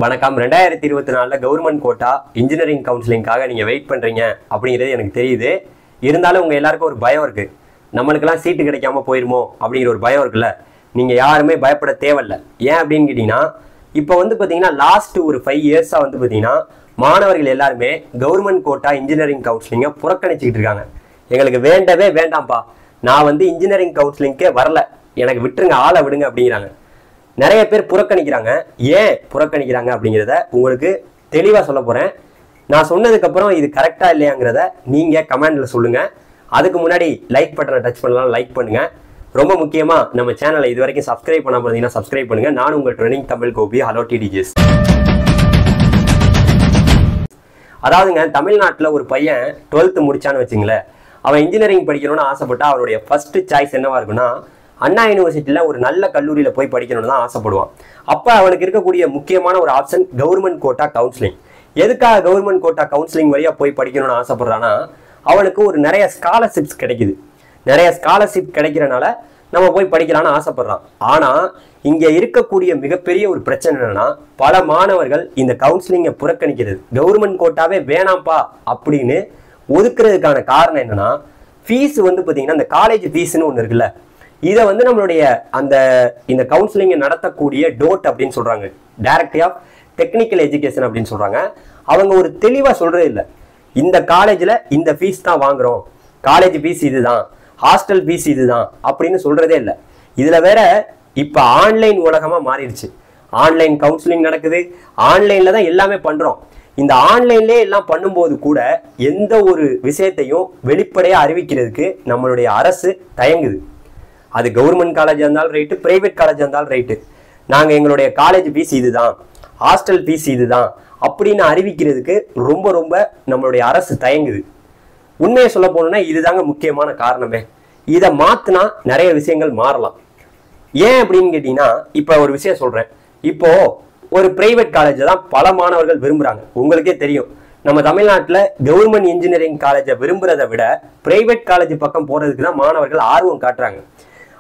வணக்கம் 2024 government quota engineering கவுன்சிலிங்காக நீங்கள் wait பண்ணுறீங்க அப்படிங்கிறது எனக்கு தெரியுது. இருந்தாலும் உங்கள் எல்லாருக்கும் ஒரு பயம் இருக்குது. நம்மளுக்கெல்லாம் சீட்டு கிடைக்காம போயிருமோ அப்படிங்கிற ஒரு பயம் இருக்குல்ல. நீங்கள் யாருமே பயப்பட தேவையில்லை. ஏன் அப்படின்னு கேட்டிங்கன்னா, இப்போ பார்த்தீங்கன்னா லாஸ்ட் ஒரு 5 இயர்ஸாக பார்த்தீங்கன்னா மாணவர்கள் எல்லாருமே கவர்மெண்ட் கோட்டா இன்ஜினியரிங் கவுன்சிலிங்கை புறக்கணிச்சிக்கிட்டு இருக்காங்க. எங்களுக்கு வேண்டவே வேண்டாம்ப்பா, நான் இன்ஜினியரிங் கவுன்சிலிங்கே வரல, எனக்கு விட்டுருங்க, ஆளை விடுங்க அப்படிங்கிறாங்க. நிறைய பேர் புறக்கணிக்கிறாங்க. ஏன் புறக்கணிக்கிறாங்க அப்படிங்கிறத உங்களுக்கு தெளிவாக சொல்ல போகிறேன். நான் சொன்னதுக்கப்புறம் இது கரெக்டாக இல்லையாங்கிறத நீங்கள் கமெண்டில் சொல்லுங்கள். அதுக்கு முன்னாடி லைக் பட்டனை டச் பண்ணலாம், லைக் பண்ணுங்கள். ரொம்ப முக்கியமாக நம்ம சேனலை இது வரைக்கும் சப்ஸ்கிரைப் பண்ணாமல் இருந்தீங்கன்னா சப்ஸ்கிரைப் பண்ணுங்கள். நான் உங்கள் ட்ரெண்டிங் தமிழ் கோபி. ஹலோ டிடிஜிஎஸ். அதாவதுங்க, தமிழ்நாட்டில் ஒரு பையன் 12th முடிச்சான்னு வச்சுங்களேன், அவன் இன்ஜினியரிங் படிக்கணும்னு ஆசைப்பட்டா அவருடைய ஃபர்ஸ்ட் சாய்ஸ் என்னவா இருக்குன்னா, அண்ணா யூனிவர்சிட்டியில் ஒரு நல்ல கல்லூரியில் போய் படிக்கணும்னு தான் ஆசைப்படுவான். அப்போ அவனுக்கு இருக்கக்கூடிய முக்கியமான ஒரு ஆப்ஷன் கவர்மெண்ட் கோட்டா கவுன்சிலிங். எதுக்காக கவர்மெண்ட் கோட்டா கவுன்சிலிங் வழியாக போய் படிக்கணும்னு ஆசைப்படுறான்னா, அவனுக்கு ஒரு நிறைய ஸ்காலர்ஷிப்ஸ் கிடைக்குது. நிறைய ஸ்காலர்ஷிப் கிடைக்கிறனால நம்ம போய் படிக்கலான்னு ஆசைப்படுறான். ஆனால் இங்கே இருக்கக்கூடிய மிகப்பெரிய ஒரு பிரச்சனை என்னன்னா, பல மாணவர்கள் இந்த கவுன்சிலிங்கை புறக்கணிக்கிறது. கவர்மெண்ட் கோட்டாவே வேணாம்ப்பா அப்படின்னு ஒதுக்குறதுக்கான காரணம் என்னன்னா, ஃபீஸ் பார்த்தீங்கன்னா இந்த காலேஜ் ஃபீஸ்ன்னு ஒன்று இருக்குல்ல, இதை நம்மளுடைய இந்த கவுன்சிலிங்கை நடத்தக்கூடிய டோட் அப்படின்னு சொல்றாங்க, டைரக்டரி ஆஃப் டெக்னிக்கல் எஜுகேஷன் அப்படின்னு சொல்றாங்க. அவங்க ஒரு தெளிவா சொல்றது இல்லை, இந்த காலேஜ்ல இந்த ஃபீஸ் தான் வாங்குறோம், காலேஜ் ஃபீஸ் இதுதான், ஹாஸ்டல் ஃபீஸ் இதுதான் அப்படின்னு சொல்றதே இல்லை. இதுல வேற இப்ப ஆன்லைன் உலகமா மாறிடுச்சு. ஆன்லைன் கவுன்சிலிங் நடக்குது, ஆன்லைன்ல தான் எல்லாமே பண்றோம். இந்த ஆன்லைன்லேயே எல்லாம் பண்ணும்போது கூட எந்த ஒரு விஷயத்தையும் வெளிப்படையா அறிவிக்கிறதுக்கு நம்மளுடைய அரசு தயங்குது. அது கவர்மெண்ட் காலேஜ் இருந்தாலும் ரைட்டு, பிரைவேட் காலேஜ் இருந்தாலும் ரைட்டு, நாங்கள் எங்களுடைய காலேஜ் ஃபீஸ் இதுதான், ஹாஸ்டல் ஃபீஸ் இதுதான் அப்படின்னு அறிவிக்கிறதுக்கு ரொம்ப ரொம்ப நம்மளுடைய அரசு தயங்குது. உண்மையை சொல்ல போனோம்னா இதுதாங்க முக்கியமான காரணமே. இதை மாற்றினா நிறைய விஷயங்கள் மாறலாம். ஏன் அப்படின்னு கேட்டீங்கன்னா, இப்போ ஒரு விஷயம் சொல்கிறேன். இப்போ ஒரு பிரைவேட் காலேஜை தான் பல மாணவர்கள் விரும்புகிறாங்க. உங்களுக்கே தெரியும், நம்ம தமிழ்நாட்டில் கவர்மெண்ட் இன்ஜினியரிங் காலேஜை விரும்புகிறத விட பிரைவேட் காலேஜ் பக்கம் போகிறதுக்கு தான் மாணவர்கள் ஆர்வம் காட்டுறாங்க.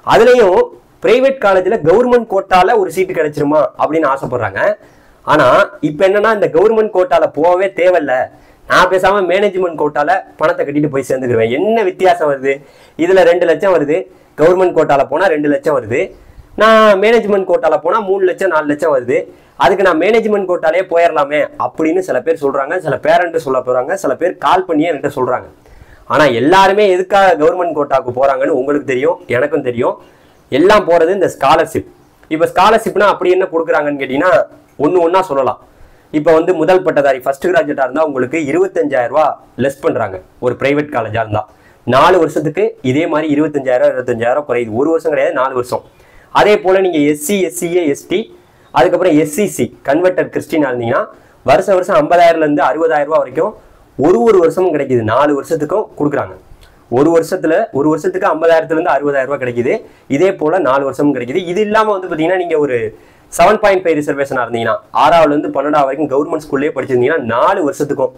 அதுலயும் பிரைவேட் காலேஜ்ல கவர்மெண்ட் கோட்டால ஒரு சீட்டு கிடைச்சிருமா அப்படின்னு ஆசைப்படுறாங்க. ஆனா இப்ப என்னன்னா, இந்த கவர்மெண்ட் கோட்டால போகவே தேவையில்ல, நான் பேசாம மேனேஜ்மெண்ட் கோட்டால பணத்தை கட்டிட்டு போய் சேர்ந்துக்குருவேன். என்ன வித்தியாசம் வருது? இதுல 2 லட்சம் வருது, கவர்மெண்ட் கோட்டால போனா 2 லட்சம் வருது, நான் மேனேஜ்மெண்ட் கோட்டால போனா 3 லட்சம் 4 லட்சம் வருது, அதுக்கு நான் மேனேஜ்மெண்ட் கோட்டாலே போயிடலாமே அப்படின்னு சில பேர் சொல்றாங்க. சில பேரண்ட் சொல்ல போறாங்க, சில பேர் கால் பண்ணியே என்கிட்ட சொல்றாங்க. ஆனா எல்லாருமே எதுக்காக கவர்மெண்ட் கோட்டாவுக்கு போறாங்கன்னு உங்களுக்கு தெரியும், எனக்கும் தெரியும். எல்லாம் போறது இந்த ஸ்காலர்ஷிப். இப்ப ஸ்காலர்ஷிப்னா அப்படி என்ன கொடுக்குறாங்கன்னு கேட்டீங்கன்னா, ஒன்னா சொல்லலாம். இப்ப முதல் பட்டதாரி ஃபர்ஸ்ட் கிராஜுவேட்டா இருந்தா உங்களுக்கு 25,000 ரூபாய் லெஸ் பண்றாங்க. ஒரு பிரைவேட் காலேஜா இருந்தா 4 வருஷத்துக்கு இதே மாதிரி 25,000 25,000 குறையுது. 1 வருஷம் கிடையாது, 4 வருஷம். அதே போல நீங்க SC SCA ST அதுக்கப்புறம் SCC கன்வெர்டட் கிறிஸ்டினா இருந்தீங்கன்னா வருஷம் 50,000ல இருந்து 60,000 ரூபாய் வரைக்கும் ஒரு வருஷமும் கிடைக்குது. 4 வருஷத்துக்கும் கொடுக்குறாங்க. ஒரு வருஷத்துக்கு 50,000ல இருந்து 60,000 ரூபாய் கிடைக்குது. இதே போல 4 வருஷமும் கிடைக்குது. இது இல்லாம பாத்தீங்கன்னா, நீங்க ஒரு 7.5 ரிசர்வேஷனா இருந்தீங்கன்னா 6ஆவதுல இருந்து 12ஆவது வரைக்கும் கவர்மெண்ட் ஸ்கூல்லேயே படிச்சிருந்தீங்கன்னா 4 வருஷத்துக்கும்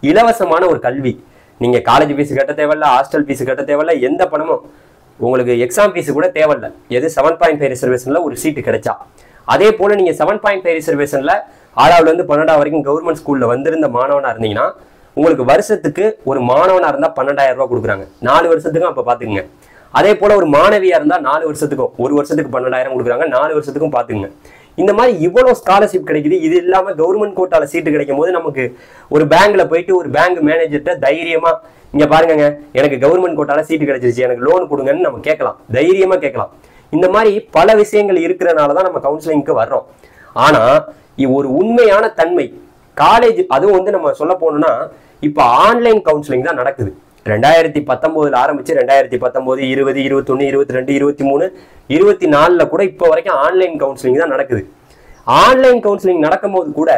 இலவசமான ஒரு கல்வி. நீங்க காலேஜ் ஃபீஸ் கட்ட தேவையில்ல, ஹாஸ்டல் ஃபீஸ் கட்ட தேவையில்ல, எந்த பணமும் உங்களுக்கு எக்ஸாம் ஃபீஸ் கூட தேவையில்ல. எது 7.5 ரிசர்வேஷன்ல ஒரு சீட்டு கிடைச்சா. அதே போல நீங்க 7.5 ரிசர்வேஷன்ல 6ஆவதுல இருந்து 12ஆவது வரைக்கும் கவர்மெண்ட் ஸ்கூல்ல வந்திருந்த மாணவனா இருந்தீங்கன்னா உங்களுக்கு வருஷத்துக்கு ஒரு மாணவனா இருந்தா 12,000 ரூபாய் கொடுக்குறாங்க. 4 வருஷத்துக்கும் அப்ப பாத்துக்குங்க. அதே போல ஒரு மாணவியா இருந்தா 4 வருஷத்துக்கும், ஒரு வருஷத்துக்கு 12,000 கொடுக்குறாங்க, 4 வருஷத்துக்கும் பாத்துக்குங்க. இந்த மாதிரி இவ்வளவு ஸ்காலர்ஷிப் கிடைக்குது. இது இல்லாம கவர்மெண்ட் கோட்டால சீட்டு கிடைக்கும் போது நமக்கு ஒரு பேங்க்ல போயிட்டு ஒரு பேங்க் மேனேஜர்கிட்ட தைரியமா, இங்க பாருங்க எனக்கு கவர்மெண்ட் கோட்டால சீட்டு கிடைச்சிருச்சு, எனக்கு லோன் கொடுங்கன்னு நம்ம கேட்கலாம், தைரியமா கேட்கலாம். இந்த மாதிரி பல விஷயங்கள் இருக்கிறனாலதான் நம்ம கவுன்சிலிங்க்கு வர்றோம். ஆனா ஒரு உண்மையான தன்மை காலேஜ், அதுவும் நம்ம சொல்ல போனோம்னா இப்ப ஆன்லைன் கவுன்சிலிங் தான் நடக்குது. 2019 ஆரம்பிச்சு 2019 20 21 22 23 24 கூட இப்ப வரைக்கும் ஆன்லைன் கவுன்சிலிங் தான் நடக்குது. ஆன்லைன் கவுன்சிலிங் நடக்கும்போது கூட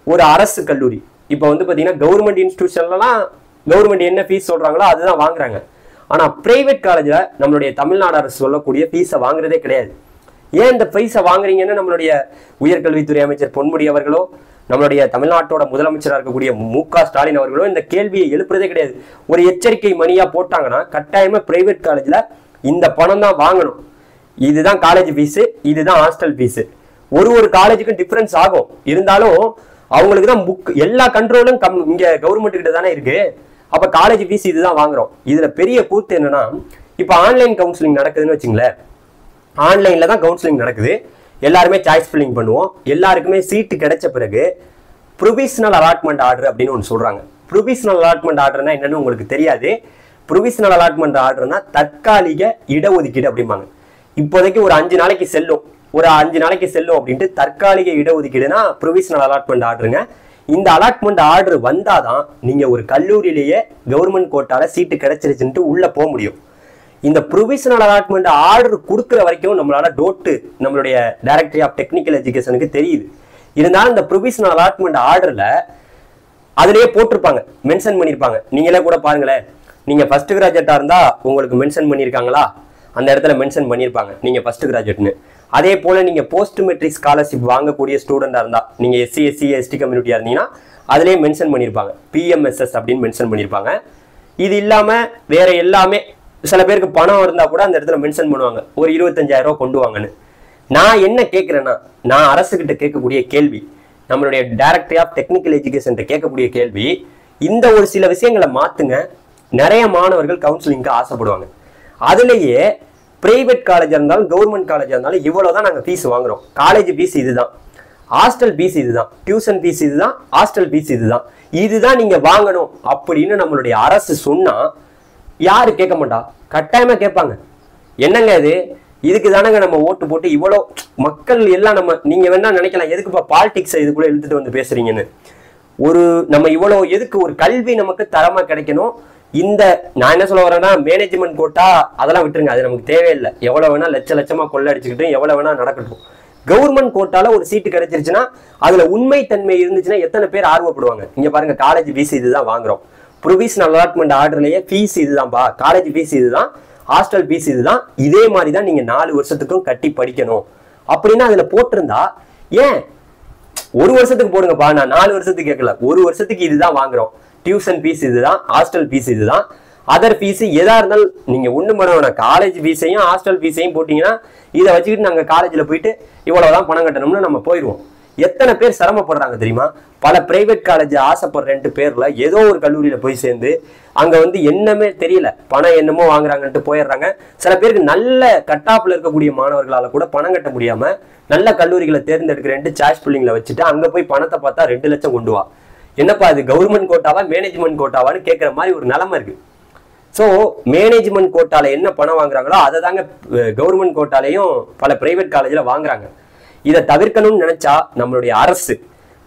ஒரு அரசு கல்லூரி இப்ப பாத்தீங்கன்னா கவர்மெண்ட் இன்ஸ்டிடியூஷன்லாம் கவர்மெண்ட் என்ன ஃபீஸ் சொல்றாங்களோ அதுதான் வாங்குறாங்க. ஆனா பிரைவேட் காலேஜ்ல நம்மளுடைய தமிழ்நாடு அரசு சொல்லக்கூடிய ஃபீஸை வாங்குறதே கிடையாது. ஏன் இந்த ஃபீஸை வாங்குறீங்கன்னு நம்மளுடைய உயர்கல்வித்துறை அமைச்சர் பொன்முடி அவர்களோ, நம்மளுடைய தமிழ்நாட்டோட முதலமைச்சராக இருக்கக்கூடிய MK ஸ்டாலின் அவர்களோ இந்த கேள்வியை எழுப்புறதே கிடையாது. ஒரு எச்சரிக்கை மணியா போட்டாங்கன்னா, கட்டாயமா பிரைவேட் காலேஜ்ல இந்த பணம் தான் வாங்கணும், இதுதான் காலேஜ் ஃபீஸ், இதுதான் ஹாஸ்டல் ஃபீஸ், ஒரு காலேஜுக்கும் டிஃபரன்ஸ் ஆகும். இருந்தாலும் அவங்களுக்கு தான் எல்லா கண்ட்ரோலும் இங்க கவர்மெண்ட் கிட்ட தானே இருக்கு. அப்ப காலேஜ் ஃபீஸ் இதுதான் வாங்குறோம். இதுல பெரிய கூத்து என்னன்னா, இப்ப ஆன்லைன் கவுன்சிலிங் நடக்குதுன்னு வச்சுங்களேன். ஆன்லைன்ல தான் கவுன்சிலிங் நடக்குது. எல்லாருமே சாய்ஸ் ஃபில்லிங் பண்ணுவோம். எல்லாருக்குமே சீட்டு கிடைச்ச பிறகு ப்ரொவிஷனல் அலாட்மெண்ட் ஆர்டர் அப்படின்னு ஒன்று சொல்றாங்க. ப்ரொவிஷனல் அலாட்மெண்ட் ஆர்டர்னா என்னன்னு உங்களுக்கு தெரியாது. ப்ரொவிஷனல் அலாட்மெண்ட் ஆர்டர்னா தற்காலிக இடஒதுக்கீடு அப்படிம்பாங்க. இப்போதைக்கு ஒரு 5 நாளைக்கு செல்லும் அப்படின்ட்டு தற்காலிக இடஒதுக்கீடுனா ப்ரொவிஷனல் அலாட்மெண்ட் ஆர்டருங்க. இந்த அலாட்மெண்ட் ஆர்டர் வந்தாதான் நீங்க ஒரு கல்லூரியிலேயே கவர்மெண்ட் கோட்டால சீட்டு கிடைச்சிருச்சுன்ட்டு உள்ள போக முடியும். இந்த ப்ரொவிஷனல் அலாட்மெண்ட் ஆர்டர் கொடுக்குற வரைக்கும் நம்மளால நம்மளுடைய டைரக்டரி ஆஃப் டெக்னிக்கல் எஜுகேஷனுக்கு தெரியுது. இருந்தாலும் இந்த ப்ரொவிஷனல் அலாட்மெண்ட் ஆர்டர்ல அதுலயே போட்டிருப்பாங்க, மென்ஷன் பண்ணியிருப்பாங்க. நீங்களே கூட பாருங்களேன், நீங்க ஃபர்ஸ்ட் கிராஜுவேட்டா இருந்தா உங்களுக்கு மென்ஷன் பண்ணியிருக்காங்களா, அந்த இடத்துல மென்ஷன் பண்ணியிருப்பாங்க நீங்க ஃபர்ஸ்ட் கிராஜுவேட்னு. அதே போல நீங்க போஸ்ட் மெட்ரிக் ஸ்காலர்ஷிப் வாங்கக்கூடிய ஸ்டூடெண்டா இருந்தா, நீங்க எஸ்சி எஸ்சி எஸ்டி கம்யூனிட்டியா இருந்தீங்கன்னா அதுலயே மென்ஷன் பண்ணியிருப்பாங்க, பிஎம்எஸ்எஸ் அப்படின்னு மென்ஷன் பண்ணியிருப்பாங்க. இது இல்லாம வேற எல்லாமே சில பேருக்கு பணம் இருந்தா கூட அந்த இடத்துல மென்ஷன் பண்ணுவாங்க, ஒரு 25,000 ரூபாய் கொண்டு வாங்கன்னு. நான் என்ன கேட்கிறேன்னா, நான் அரசுகிட்ட கேட்கக்கூடிய கேள்வி, நம்மளுடைய டைரக்டரி ஆஃப் டெக்னிக்கல் எஜுகேஷன் கேட்கக்கூடிய கேள்வி, இந்த ஒரு சில விஷயங்களை மாத்துங்க. நிறைய மாணவர்கள் கவுன்சிலிங்க்கு ஆசைப்படுவாங்க. அதுலேயே பிரைவேட் காலேஜா இருந்தாலும் கவர்மெண்ட் காலேஜா இருந்தாலும் இவ்வளவுதான் நாங்க ஃபீஸ் வாங்குறோம். காலேஜ் ஃபீஸ் இதுதான், ஹாஸ்டல் ஃபீஸ் இதுதான், டியூஷன் ஃபீஸ் இதுதான், ஹாஸ்டல் ஃபீஸ் இதுதான் நீங்க வாங்கணும் அப்படின்னு நம்மளுடைய அரசு சொன்னா யாரு கேட்க மாட்டா? கட்டாயமா கேட்பாங்க. என்னங்க இதுக்கு தானங்க நம்ம ஓட்டு போட்டு இவ்வளோ மக்கள் எல்லாம் நீங்க வேணா நினைக்கலாம், எதுக்குப்பா பாலிடிக்ஸை இதுக்குள்ள இழுத்துட்டு வந்து பேசுறீங்கன்னு. நம்ம இவ்வளவு எதுக்கு ஒரு கல்வி நமக்கு தரமா கிடைக்கணும். நான் என்ன சொல்ல வரேன்னா, மேனேஜ்மெண்ட் கோட்டா அதெல்லாம் விட்டுருங்க, அது நமக்கு தேவையில்லை. எவ்வளவு வேணா லட்சமா கொள்ள அடிச்சுக்கிட்டு எவ்வளவு வேணா நடக்கட்டும். கவர்மெண்ட் கோட்டால ஒரு சீட்டு கிடைச்சிருச்சுன்னா அதுல உண்மை தன்மை இருந்துச்சுன்னா எத்தனை பேர் ஆர்வப்படுவாங்க? இங்க பாருங்க, காலேஜ் ஃபீஸ் இதுதான் வாங்குறோம், ப்ரொவிஷனல் அலாட்மெண்ட் ஆர்டர்லயே ஃபீஸ் இதுதான்பா, காலேஜ் ஃபீஸ் இதுதான், ஹாஸ்டல் ஃபீஸ் இதுதான், இதே மாதிரி தான் நீங்க 4 வருஷத்துக்கும் கட்டி படிக்கணும் அப்படின்னா அதுல போட்டிருந்தா ஏன் 1 வருஷத்துக்கு போடுங்கப்பா, நான் 4 வருஷத்துக்கு கேட்கல, 1 வருஷத்துக்கு இதுதான் வாங்குறோம், டியூஷன் ஃபீஸ் இதுதான், ஹாஸ்டல் ஃபீஸ் இதுதான், அதர் ஃபீஸ் எதா இருந்தாலும் நீங்க ஒண்ணு பண்ண வேணாம். காலேஜ் ஃபீஸையும் ஹாஸ்டல் ஃபீஸையும் போட்டீங்கன்னா இதை வச்சுக்கிட்டு நாங்க காலேஜ்ல போயிட்டு இவ்வளவுதான் பணம் கட்டணும்னு நம்ம போயிடுவோம். எத்தனை பேர் சிரமப்படுறாங்க தெரியுமா? பல பிரைவேட் காலேஜ் ஆசைப்படுற பேர்ல ஏதோ ஒரு கல்லூரியில போய் சேர்ந்து அங்க என்னமே தெரியல, பணம் என்னமோ வாங்குறாங்கன்ட்டு போயிடுறாங்க. சில பேருக்கு நல்ல கட்டாப்ல இருக்கக்கூடிய மாணவர்களால கூட பணம் கட்ட முடியாம நல்ல கல்லூரிகளை தேர்ந்தெடுக்கிறேன்ட்டு சாய்ஸ் பில்லிங்ல வச்சுட்டு அங்க போய் பணத்தை பார்த்தா 2 லட்சம் கொண்டு வா. என்னப்பா இது கவர்மெண்ட் கோட்டாவா மேனேஜ்மெண்ட் கோட்டாவான்னு கேட்கிற மாதிரி ஒரு நிலைமை இருக்கு. ஸோ மேனேஜ்மெண்ட் கோட்டால என்ன பணம் வாங்குறாங்களோ அதை தாங்க கவர்மெண்ட் கோட்டாலையும் பல பிரைவேட் காலேஜில் வாங்குறாங்க. இதை தவிர்க்கணும்னு நினைச்சா நம்மளுடைய அரசு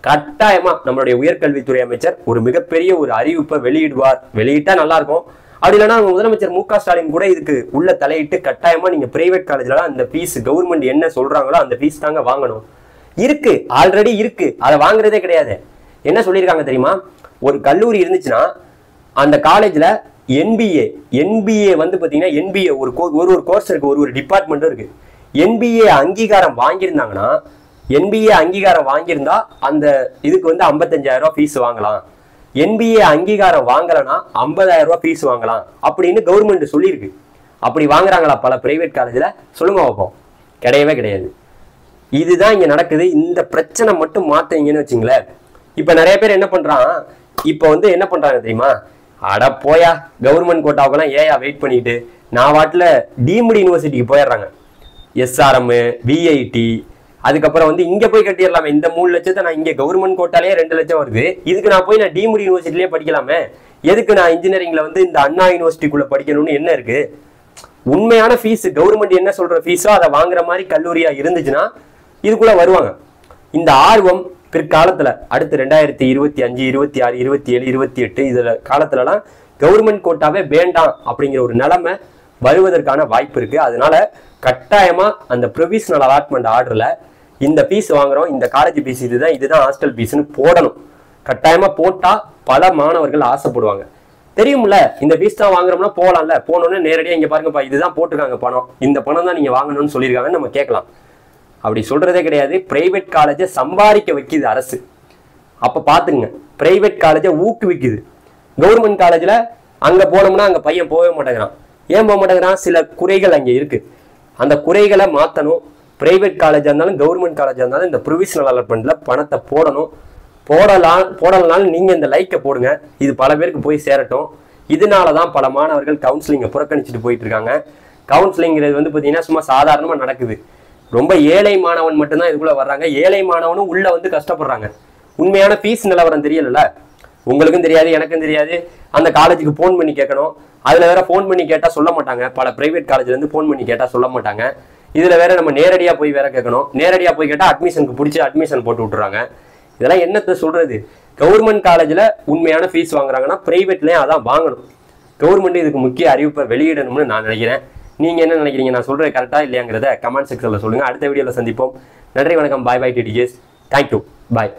கட்டாயமா, நம்மளுடைய உயர்கல்வித்துறை அமைச்சர் ஒரு மிகப்பெரிய ஒரு அறிவிப்பை வெளியிடுவார். வெளியிட்டா நல்லா இருக்கும். அப்படி இல்லைன்னா முதலமைச்சர் மு.க. ஸ்டாலின் கூட இதுக்கு உள்ள தலையிட்டு கட்டாயமா நீங்க பிரைவேட் காலேஜ்லாம் அந்த ஃபீஸ் கவர்மெண்ட் என்ன சொல்றாங்களோ அந்த ஃபீஸ் தாங்க வாங்கணும். இருக்கு, ஆல்ரெடி இருக்கு, அதை வாங்குறதே கிடையாது. என்ன சொல்லியிருக்காங்க தெரியுமா? ஒரு கல்லூரி இருந்துச்சுன்னா அந்த காலேஜ்ல என்பிஏ பாத்தீங்கன்னா என்பிஏ ஒரு கோர்ஸ் இருக்கு, ஒரு டிபார்ட்மெண்ட்டும் இருக்கு. என்பிஏ அங்கீகாரம் வாங்கியிருந்தாங்கன்னா, என்பிஏ அங்கீகாரம் வாங்கியிருந்தா அந்த இதுக்கு 55,000 ரூபாய் ஃபீஸ் வாங்கலாம். என்பிஏ அங்கீகாரம் வாங்கலன்னா 50,000 ரூபாய் ஃபீஸ் வாங்கலாம் அப்படின்னு கவர்மெண்ட் சொல்லியிருக்கு. அப்படி வாங்குறாங்களா பல பிரைவேட் காலேஜ்ல? சொல்லுங்க பார்ப்போம். கிடையவே கிடையாது. இதுதான் இங்க நடக்குது. இந்த பிரச்சனை மட்டும் மாத்தீங்கன்னு வச்சுங்களேன். இப்ப நிறைய பேர் என்ன பண்றான், இப்ப என்ன பண்றாங்க தெரியுமா? அட போயா, கவர்மெண்ட் கோட்டாவுக்கெல்லாம் ஏயா வெயிட் பண்ணிட்டு நான் வாட்டில் டீம்டு யூனிவர்சிட்டிக்கு போயிடுறாங்க. எஸ்ஆர்எம், விஐடி, அதுக்கப்புறம் இங்க போய் கட்டிடலாமே. இந்த 3 லட்சத்தை நான் இங்க கவர்மெண்ட் கோட்டாலே 2 லட்சம் வருது, இதுக்கு நான் போய் டீம்டு யூனிவர்சிட்டிலேயே படிக்கலாமே. எதுக்கு நான் இன்ஜினியரிங்ல இந்த அண்ணா யூனிவர்சிட்டிக்குள்ள படிக்கணும்னு என்ன இருக்கு? உண்மையான ஃபீஸ் கவர்மெண்ட் என்ன சொல்ற ஃபீஸோ அதை வாங்குற மாதிரி கல்லூரியா இருந்துச்சுன்னா இதுக்குள்ள வருவாங்க. இந்த ஆர்வம் பிற்காலத்துல அடுத்து 2025, 26, 27, 28 இதுல காலத்துலலாம் கவர்மெண்ட் கோட்டாவே வேண்டாம் அப்படிங்கிற ஒரு நிலைமை வருவதற்கான வாய்ப்பு இருக்கு. அதனால கட்டாயமா அந்த ப்ரொவிஷனல் அலாட்மெண்ட் ஆர்டர்ல இந்த ஃபீஸ் வாங்குறோம், இந்த காலேஜ் ஃபீஸ் இதுதான் ஹாஸ்டல் ஃபீஸ்னு போடணும். கட்டாயமா போட்டா பல மாணவர்கள் ஆசைப்படுவாங்க. தெரியும்ல, இந்த ஃபீஸ் தான் வாங்குறோம்னா போகலாம்ல, போனோன்னு நேரடியாக இங்க பாருங்கப்பா இதுதான் போட்டிருக்காங்க பணம், இந்த பணம் தான் நீங்க வாங்கணும்னு சொல்லியிருக்காங்கன்னு நம்ம கேட்கலாம். அப்படி சொல்றதே கிடையாது. பிரைவேட் காலேஜை சம்பாதிக்க வைக்குது அரசு. அப்ப பாத்துங்க, பிரைவேட் காலேஜை ஊக்குவிக்குது. கவர்மெண்ட் காலேஜ்ல அங்க போனோம்னா அங்க பையன் போகவே மாட்டேங்கிறான். ஏன் போக மாட்டேங்கிறான்? சில குறைகள் அங்க இருக்கு. அந்த குறைகளை மாத்தணும். பிரைவேட் காலேஜாக இருந்தாலும் கவர்மெண்ட் காலேஜாக இருந்தாலும் இந்த ப்ரொவிஷனல் அலாட்மெண்ட்டில் பணத்தை போடணும். போடலனாலும் நீங்கள் இந்த லைக்கை போடுங்க. இது பல பேருக்கு போய் சேரட்டும். இதனால தான் பல மாணவர்கள் கவுன்சிலிங்கை புறக்கணிச்சுட்டு போயிட்டு இருக்காங்க. கவுன்சிலிங்கிறது வந்து பார்த்தீங்கன்னா சும்மா சாதாரணமாக நடக்குது. ரொம்ப ஏழை மாணவன் மட்டும்தான் இதுக்குள்ளே வர்றாங்க. ஏழை மாணவனும் உள்ளே வந்து கஷ்டப்படுறாங்க. உண்மையான ஃபீஸ் நிலவரம் தெரியல, உங்களுக்கும் தெரியாது, எனக்கும் தெரியாது. அந்த காலேஜுக்கு ஃபோன் பண்ணி கேட்கணும். அதில் வேற ஃபோன் பண்ணி கேட்டால் சொல்ல மாட்டாங்க. பல பிரைவேட் காலேஜ்லேருந்து ஃபோன் பண்ணி கேட்டால் சொல்ல மாட்டாங்க. இதில் வேற நம்ம நேரடியாக போய் வேற கேட்கணும். நேரடியாக போய் கேட்டால் அட்மிஷனுக்கு பிடிச்சி அட்மிஷன் போட்டு விட்டுறாங்க. இதெல்லாம் என்னத்தை சொல்றது? கவர்மெண்ட் காலேஜில் உண்மையான ஃபீஸ் வாங்குறாங்கன்னா பிரைவேட்லேயும் அதான் வாங்கணும். கவர்மெண்ட் இதுக்கு முக்கிய அறிவிப்பை வெளியிடணும்னு நான் நினைக்கிறேன். நீங்கள் என்ன நினைக்கிறீங்க? நான் சொல்கிறது கரெக்டாக இல்லையாங்கிறத கமெண்ட் செக்ஷனில் சொல்லுங்கள். அடுத்த வீடியோவில் சந்திப்போம். நன்றி, வணக்கம். பாய் பாய் டிடிஎஸ். தேங்க்யூ. பாய்.